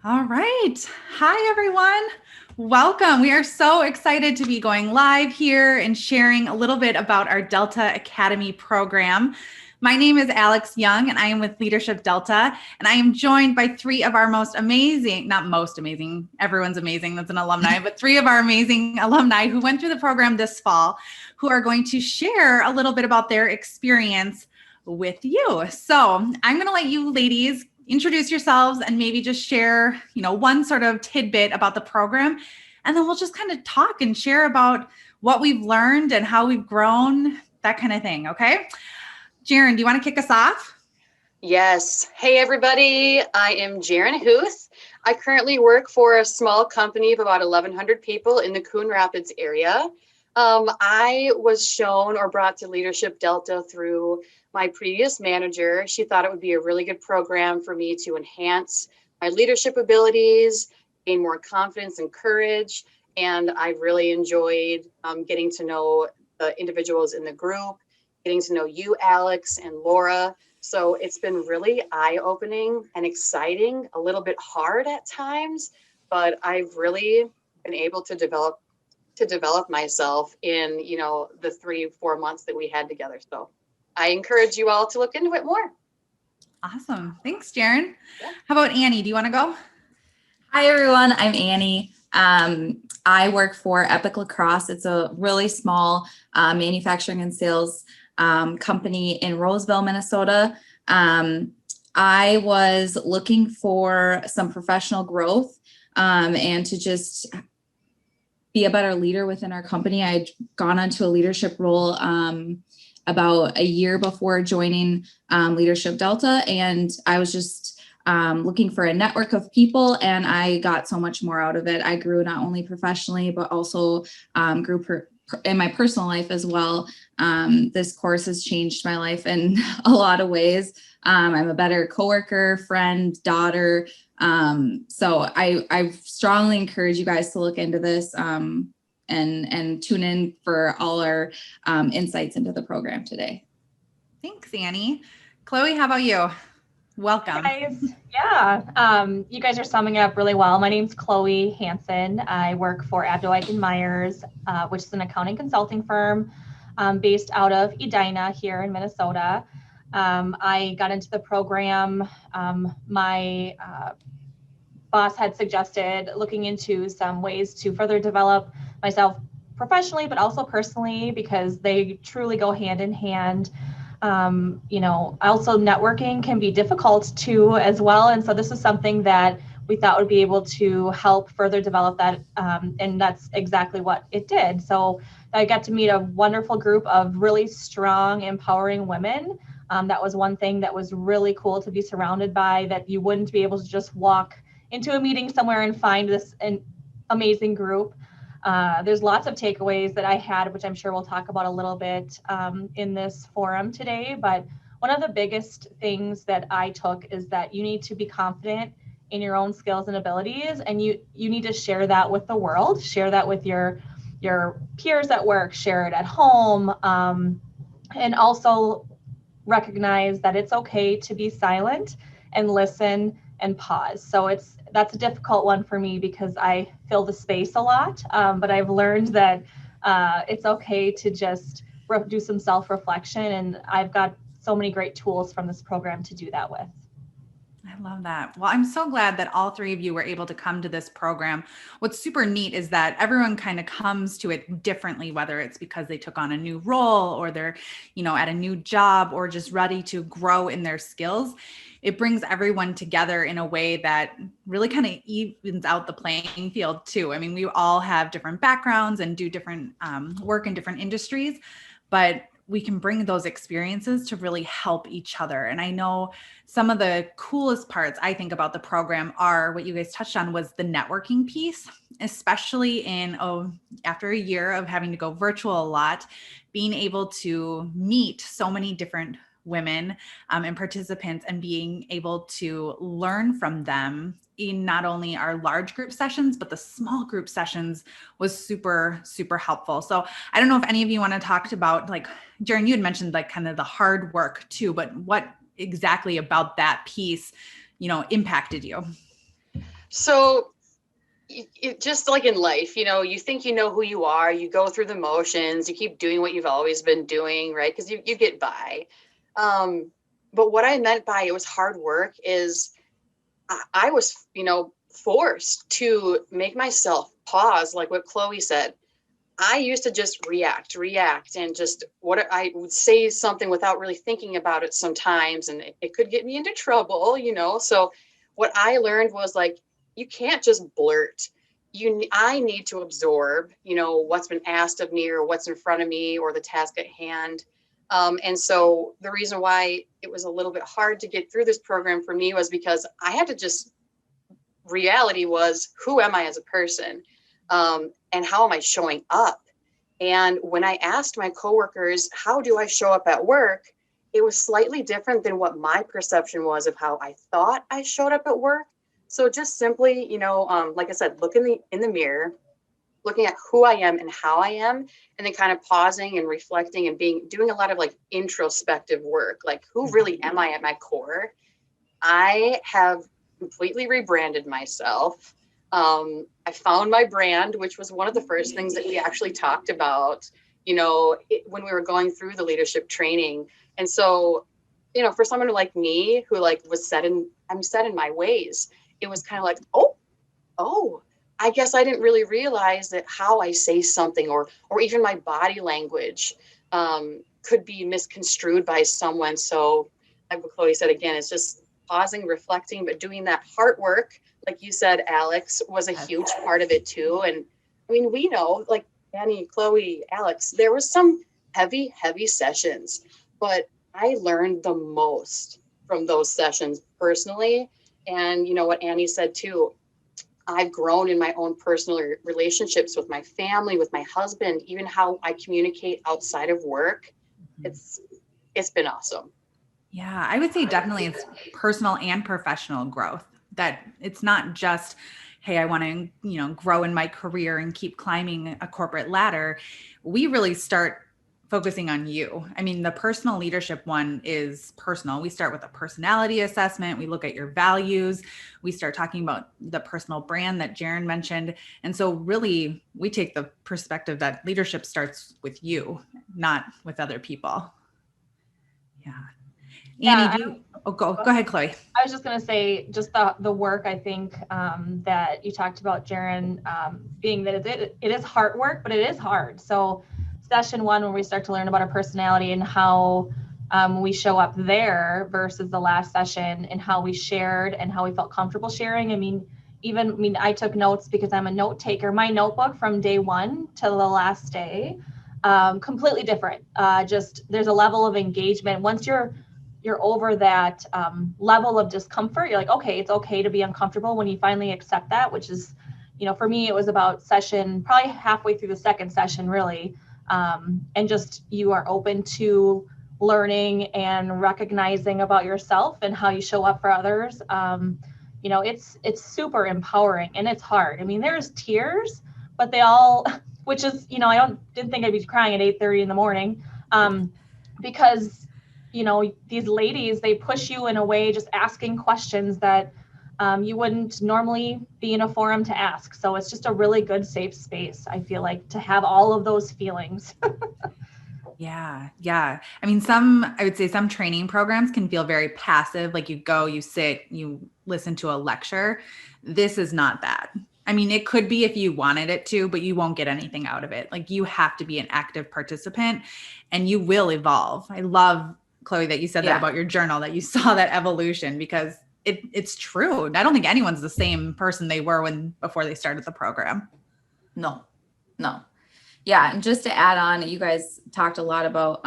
All right. Hi, everyone. Welcome. We are so excited to be going live here and sharing a little bit about our Delta Academy program. My name is Alex Young, and I am with Leadership Delta, and I am joined by three of our most amazing, not most amazing, everyone's amazing, that's an alumni, but three of our amazing alumni who went through the program this fall, who are going to share a little bit about their experience with you. So I'm going to let you ladies introduce yourselves and maybe just share, one sort of tidbit about the program. And then we'll just kind of talk and share about what we've learned and how we've grown, that kind of thing. Okay. Jaren, do you want to kick us off? Yes. Hey, everybody. I am Jaren Huth. I currently work for a small company of about 1,100 people in the Coon Rapids area. I was shown or brought to Leadership Delta through my previous manager. She thought it would be a really good program for me to enhance my leadership abilities, gain more confidence and courage. And I really enjoyed getting to know the individuals in the group, getting to know you, Alex and Laura. So it's been really eye-opening and exciting, a little bit hard at times, but I've really been able to develop myself in, the 3-4 months that we had together. So I encourage you all to look into it more. Awesome. Thanks, Jaren. Yeah. How about Annie? Do you want to go? Hi, everyone. I'm Annie. I work for Epic Lacrosse. It's a really small manufacturing and sales company in Roseville, Minnesota. I was looking for some professional growth and to just be a better leader within our company. I'd gone onto a leadership role about a year before joining Leadership Delta, and I was just looking for a network of people, and I got so much more out of it. I grew not only professionally, but also grew in my personal life as well. This course has changed my life in a lot of ways. I'm a better coworker, friend, daughter. So I strongly encourage you guys to look into this and tune in for all our insights into the program today. Thanks, Annie. Chloe, how about you? Welcome. Hey guys. Yeah, you guys are summing it up really well. My name's Chloe Hansen. I work for Abdel Myers, which is an accounting consulting firm based out of Edina here in Minnesota. I got into the program. My boss had suggested looking into some ways to further develop myself professionally, but also personally, because they truly go hand in hand. Also networking can be difficult too as well. And so this is something that we thought would be able to help further develop that. And that's exactly what it did. So I got to meet a wonderful group of really strong, empowering women. That was one thing that was really cool to be surrounded by, that you wouldn't be able to just walk into a meeting somewhere and find this an amazing group. There's lots of takeaways that I had, which I'm sure we'll talk about a little bit in this forum today. But one of the biggest things that I took is that you need to be confident in your own skills and abilities, and you need to share that with the world, share that with your peers at work, share it at home, and also recognize that it's okay to be silent and listen and pause. So that's a difficult one for me because I fill the space a lot, but I've learned that it's okay to just do some self-reflection, and I've got so many great tools from this program to do that with. I love that. Well, I'm so glad that all three of you were able to come to this program. What's super neat is that everyone kind of comes to it differently, whether it's because they took on a new role or they're, at a new job or just ready to grow in their skills. It brings everyone together in a way that really kind of evens out the playing field too. I mean, we all have different backgrounds and do different work in different industries, but we can bring those experiences to really help each other. And I know some of the coolest parts I think about the program are what you guys touched on was the networking piece, especially after a year of having to go virtual a lot, being able to meet so many different women and participants and being able to learn from them in not only our large group sessions, but the small group sessions was super, super helpful. So I don't know if any of you want to talk about, like, Jaren, you had mentioned like kind of the hard work too, but what exactly about that piece, impacted you? So it just like in life, you think you know who you are, you go through the motions, you keep doing what you've always been doing, right? Because you get by. But what I meant by it was hard work is I was, forced to make myself pause, like what Chloe said. I used to just react, and just what I would say something without really thinking about it sometimes, and it could get me into trouble. So what I learned was like, you can't just blurt. I need to absorb, what's been asked of me or what's in front of me or the task at hand. And so the reason why it was a little bit hard to get through this program for me was because I had to just, reality was, who am I as a person? And how am I showing up? And when I asked my coworkers, how do I show up at work? It was slightly different than what my perception was of how I thought I showed up at work. So just simply, like I said, look in the mirror, looking at who I am and how I am, and then kind of pausing and reflecting and doing a lot of like introspective work. Like, who really am I at my core? I have completely rebranded myself. I found my brand, which was one of the first things that we actually talked about, when we were going through the leadership training. And so, for someone like me who like I'm set in my ways, it was kind of like, oh, I guess I didn't really realize that how I say something or even my body language could be misconstrued by someone. So like what Chloe said, again, it's just pausing, reflecting, but doing that heart work, like you said, Alex, was a huge part of it too. And I mean, we know, like Annie, Chloe, Alex, there was some heavy sessions, but I learned the most from those sessions personally. And what Annie said too, I've grown in my own personal relationships with my family, with my husband, even how I communicate outside of work. It's been awesome. Yeah, I would say definitely it's personal and professional growth. That it's not just, hey, I want to, grow in my career and keep climbing a corporate ladder. We really start focusing on you. I mean, the personal leadership one is personal. We start with a personality assessment. We look at your values. We start talking about the personal brand that Jaren mentioned. And so really we take the perspective that leadership starts with you, not with other people. Yeah. Annie, go ahead, Chloe. I was just going to say, just the work, I think, that you talked about, Jaren, being that it is hard work, but it is hard. So session one, when we start to learn about our personality and how we show up there versus the last session and how we shared and how we felt comfortable sharing. I took notes because I'm a note taker. My notebook from day one to the last day, completely different. Just there's a level of engagement. Once you're over that level of discomfort, you're like, okay, it's okay to be uncomfortable. When you finally accept that, which is, for me, it was about probably halfway through the second session, really. And just, you are open to learning and recognizing about yourself and how you show up for others. It's super empowering, and it's hard. I mean, there's tears, but they all, which is, I didn't think I'd be crying at 8:30 in the morning, because these ladies, they push you in a way, just asking questions that you wouldn't normally be in a forum to ask. So it's just a really good, safe space, I feel like, to have all of those feelings. Yeah. I mean, I would say some training programs can feel very passive. Like you go, you sit, you listen to a lecture. This is not that. I mean, it could be if you wanted it to, but you won't get anything out of it. Like, you have to be an active participant and you will evolve. I love, Chloe, that you said that about your journal, that you saw that evolution, because it's true. I don't think anyone's the same person they were before they started the program. No. Yeah. And just to add on, you guys talked a lot about,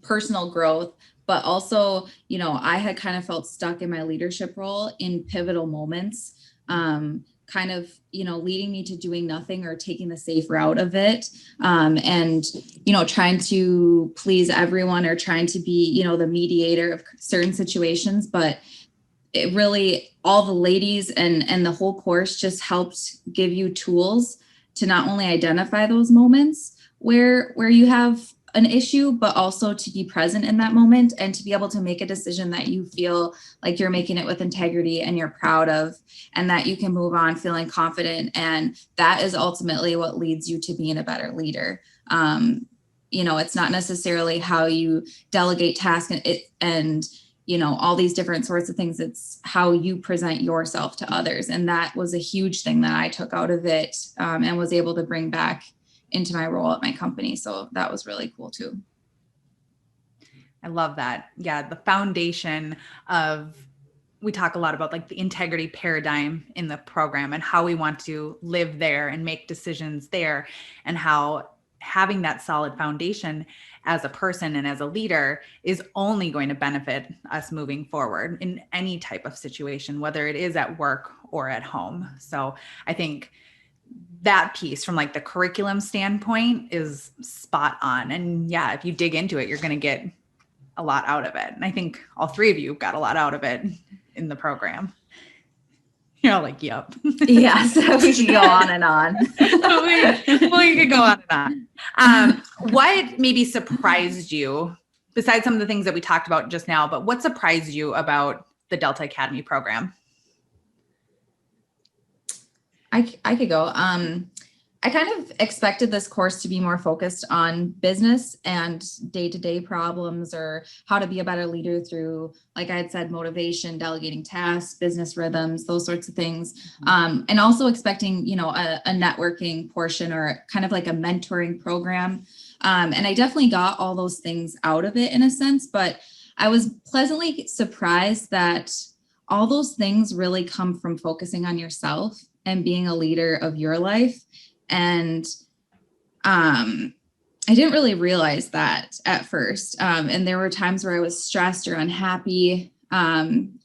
personal growth, but also, I had kind of felt stuck in my leadership role in pivotal moments, kind of, leading me to doing nothing or taking the safe route of it. And, trying to please everyone or trying to be, the mediator of certain situations. But it really, all the ladies and the whole course just helped give you tools to not only identify those moments where you have an issue, but also to be present in that moment and to be able to make a decision that you feel like you're making it with integrity and you're proud of, and that you can move on feeling confident. And that is ultimately what leads you to being a better leader. It's not necessarily how you delegate tasks and all these different sorts of things. It's how you present yourself to others. And that was a huge thing that I took out of it, and was able to bring back into my role at my company. So that was really cool too. I love that. Yeah. The foundation we talk a lot about like the integrity paradigm in the program and how we want to live there and make decisions there, and how having that solid foundation as a person and as a leader is only going to benefit us moving forward in any type of situation, whether it is at work or at home. So I think that piece from like the curriculum standpoint is spot on. And yeah, if you dig into it, you're going to get a lot out of it. And I think all three of you got a lot out of it in the program. You're all like, yep. Yes, we could go on and on. we could go on and on. What maybe surprised you, besides some of the things that we talked about just now, but what surprised you about the Delta Academy program? I could go. I kind of expected this course to be more focused on business and day-to-day problems, or how to be a better leader through, like I had said, motivation, delegating tasks, business rhythms, those sorts of things. And also expecting, a networking portion, or kind of like a mentoring program. And I definitely got all those things out of it in a sense, but I was pleasantly surprised that all those things really come from focusing on yourself and being a leader of your life. And I didn't really realize that at first. And there were times where I was stressed or unhappy, and,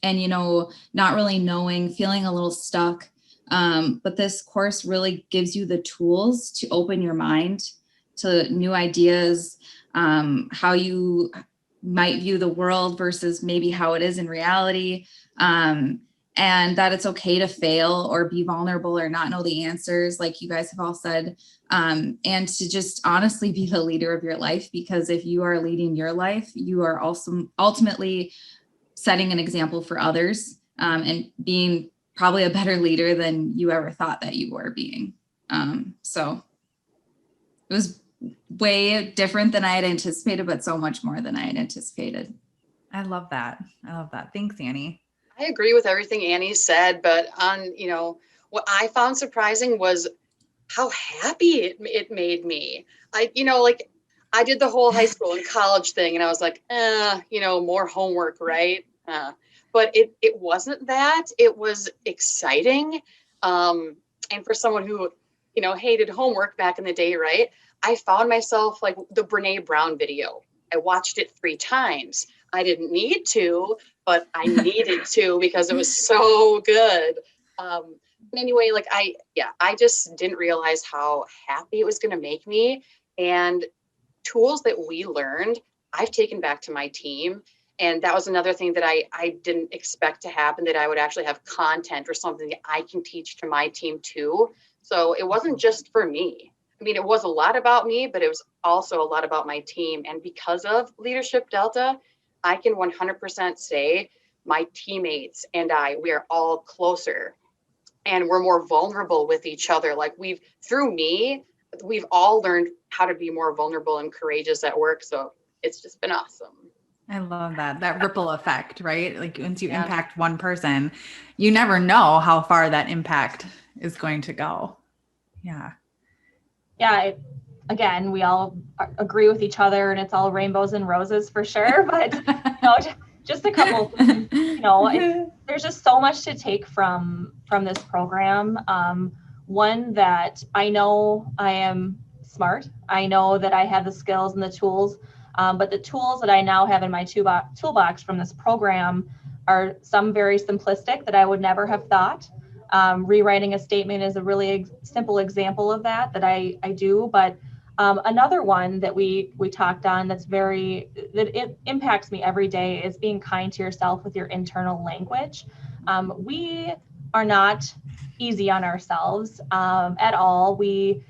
not really knowing, feeling a little stuck. But this course really gives you the tools to open your mind to new ideas, how you might view the world versus maybe how it is in reality. And that it's okay to fail or be vulnerable or not know the answers, like you guys have all said, and to just honestly be the leader of your life, because if you are leading your life, you are also ultimately setting an example for others, and being probably a better leader than you ever thought that you were being. So it was way different than I had anticipated, but so much more than I had anticipated. I love that. Thanks, Annie. I agree with everything Annie said, but what I found surprising was how happy it made me. I did the whole high school and college thing, and I was like, more homework, right? But it wasn't that. It was exciting. And for someone who, hated homework back in the day, right? I found myself like the Brene Brown video. I watched it 3 times. I didn't need to, but I needed to because it was so good. Anyway, I just didn't realize how happy it was going to make me. And tools that we learned, I've taken back to my team. And that was another thing that I didn't expect to happen, that I would actually have content or something that I can teach to my team too. So it wasn't just for me. I mean, it was a lot about me, but it was also a lot about my team. And because of Leadership Delta, I can 100% say my teammates and we are all closer and we're more vulnerable with each other. Like through me, we've all learned how to be more vulnerable and courageous at work. So it's just been awesome. I love that ripple effect, right? Like once you impact one person, you never know how far that impact is going to go. Yeah. Yeah. Again, we all agree with each other and it's all rainbows and roses for sure. But, just a couple, there's just so much to take from this program. One, that I know I am smart. I know that I have the skills and the tools, but the tools that I now have in my toolbox from this program are some very simplistic that I would never have thought. Rewriting a statement is a really simple example of that I do, but another one that we talked on that it impacts me every day is being kind to yourself with your internal language. We are not easy on ourselves at all. We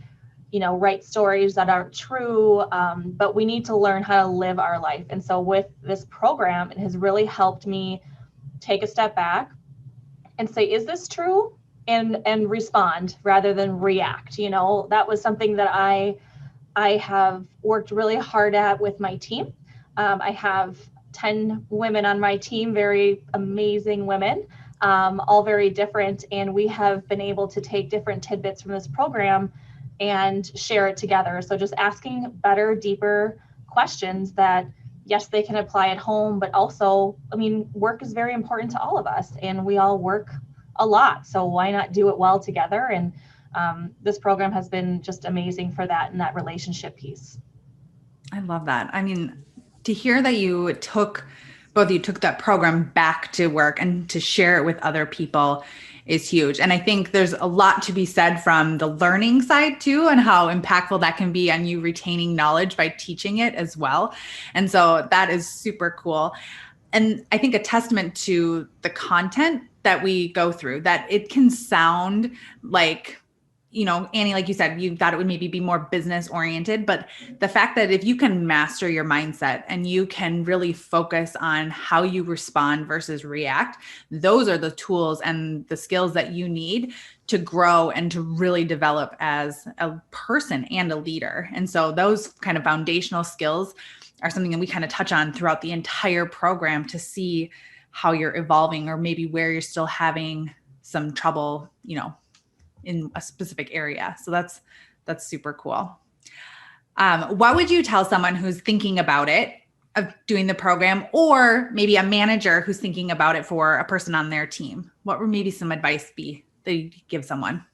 write stories that aren't true, but we need to learn how to live our life. And so with this program, it has really helped me take a step back and say, is this true? And respond rather than react. That was something that I have worked really hard at with my team. I have 10 women on my team, very amazing women, all very different. And we have been able to take different tidbits from this program and share it together. So just asking better, deeper questions that, yes, they can apply at home, but also, work is very important to all of us, and we all work a lot. So why not do it well together? And this program has been just amazing for that and that relationship piece. I love that. To hear that both of you took that program back to work and to share it with other people is huge. And I think there's a lot to be said from the learning side too, and how impactful that can be on you retaining knowledge by teaching it as well. And so that is super cool. And I think a testament to the content that we go through, that it can sound like, Annie, like you said, you thought it would maybe be more business oriented, but the fact that if you can master your mindset and you can really focus on how you respond versus react, those are the tools and the skills that you need to grow and to really develop as a person and a leader. And so those kind of foundational skills are something that we kind of touch on throughout the entire program to see how you're evolving, or maybe where you're still having some trouble, in a specific area. So that's super cool. What would you tell someone who's thinking about it, of doing the program, or maybe a manager who's thinking about it for a person on their team? What would maybe some advice be that you'd give someone?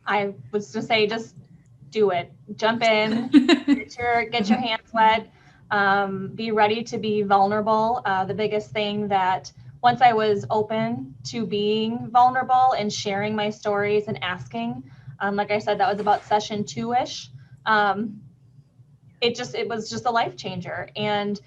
I was to say, just do it. Jump in, get your hands wet, be ready to be vulnerable. The biggest thing that once I was open to being vulnerable and sharing my stories and asking, like I said, that was about session 2-ish. It was just a life changer. And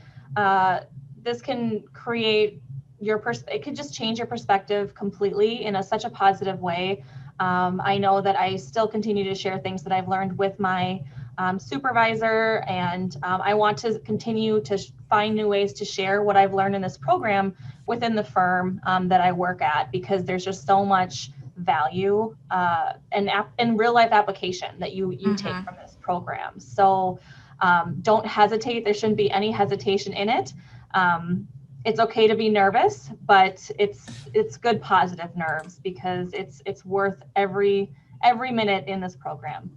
this can create it could just change your perspective completely in such a positive way. I know that I still continue to share things that I've learned with my supervisor, and I want to continue to find new ways to share what I've learned in this program within the firm that I work at, because there's just so much value and real life application that you take from this program. So don't hesitate. There shouldn't be any hesitation in it. It's okay to be nervous, but it's good positive nerves, because it's worth every minute in this program.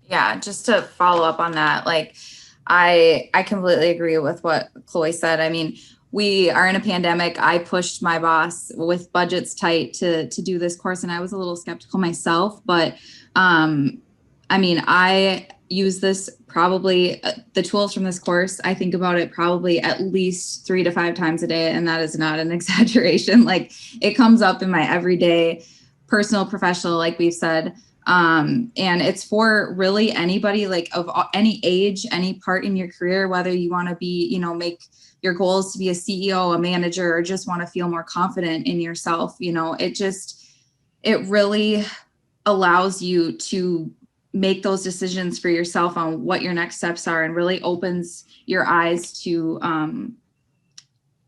Yeah, just to follow up on that, I completely agree with what Chloe said. We are in a pandemic. I pushed my boss with budgets tight to do this course, and I was a little skeptical myself, but I use this probably, the tools from this course, I think about it probably at least 3 to 5 times a day. And that is not an exaggeration. It comes up in my everyday, personal, professional, like we've said. And it's for really anybody, of any age, any part in your career, whether you want to be, make your goals to be a CEO, a manager, or just want to feel more confident in yourself. It really allows you to make those decisions for yourself on what your next steps are, and really opens your eyes to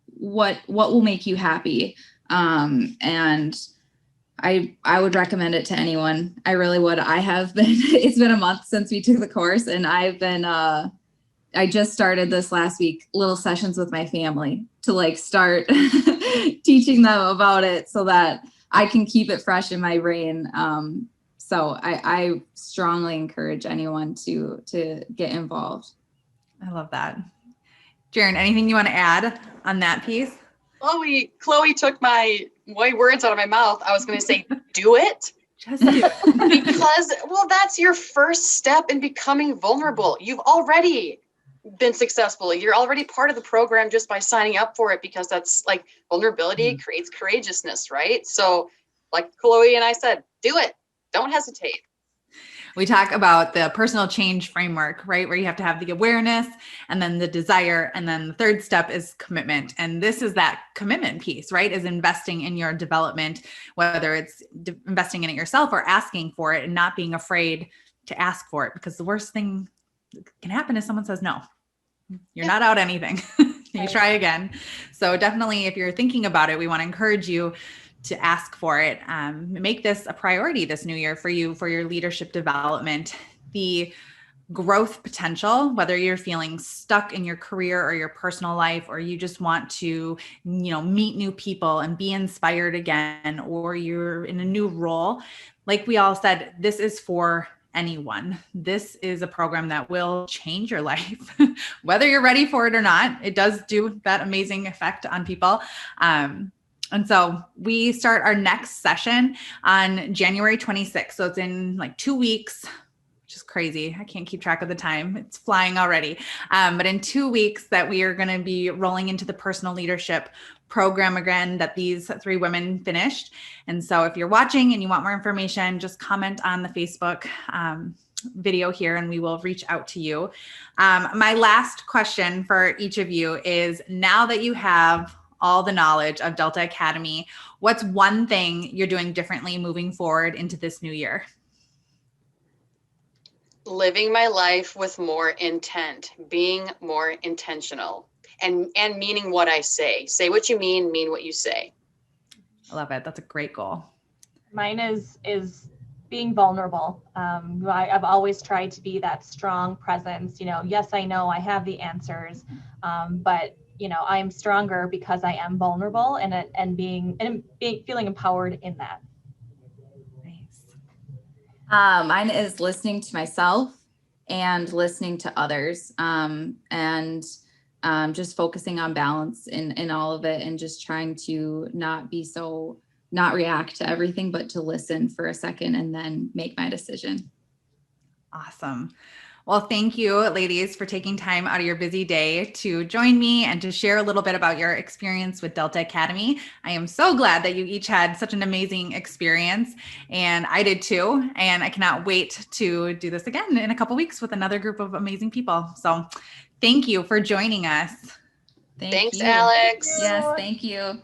what will make you happy. And I would recommend it to anyone. I really would. I have been, it's been a month since we took the course, and I've been, I just started this last week, little sessions with my family to start teaching them about it so that I can keep it fresh in my brain. So I strongly encourage anyone to get involved. I love that. Jaren, anything you want to add on that piece? Chloe took my words out of my mouth. I was going to say, do it. Just do it. Because, that's your first step in becoming vulnerable. You've already been successful. You're already part of the program just by signing up for it, because that's vulnerability creates courageousness, right? So like Chloe and I said, do it. Don't hesitate. We talk about the personal change framework, right? Where you have to have the awareness and then the desire. And then the third step is commitment. And this is that commitment piece, right? Is investing in your development, whether it's investing in it yourself or asking for it and not being afraid to ask for it, because the worst thing that can happen is someone says no. You're not out anything. You Right. try again. So definitely, if you're thinking about it, we want to encourage you to ask for it. Make this a priority this new year for you, for your leadership development. The growth potential, whether you're feeling stuck in your career or your personal life, or you just want to, meet new people and be inspired again, or you're in a new role. Like we all said, this is for anyone. This is a program that will change your life, whether you're ready for it or not. It does do that amazing effect on people. And so we start our next session on January 26th. So it's in like 2 weeks, which is crazy. I can't keep track of the time. It's flying already. But in 2 weeks that we are going to be rolling into the personal leadership program again that these 3 women finished. And so if you're watching and you want more information, just comment on the Facebook video here and we will reach out to you. My last question for each of you is, now that you have all the knowledge of Delta Academy, what's one thing you're doing differently moving forward into this new year? Living my life with more intent, being more intentional, and meaning what I say. Say what you mean what you say. I love it. That's a great goal. Mine is being vulnerable. I've always tried to be that strong presence. Yes, I know I have the answers, but I'm stronger because I am vulnerable and feeling empowered in that. Nice. Mine is listening to myself and listening to others, and just focusing on balance in all of it, and just trying to not react to everything, but to listen for a second and then make my decision. Awesome. Well, thank you, ladies, for taking time out of your busy day to join me and to share a little bit about your experience with Delta Academy. I am so glad that you each had such an amazing experience, and I did too. And I cannot wait to do this again in a couple weeks with another group of amazing people. So thank you for joining us. Thanks, Alex. Yes, thank you.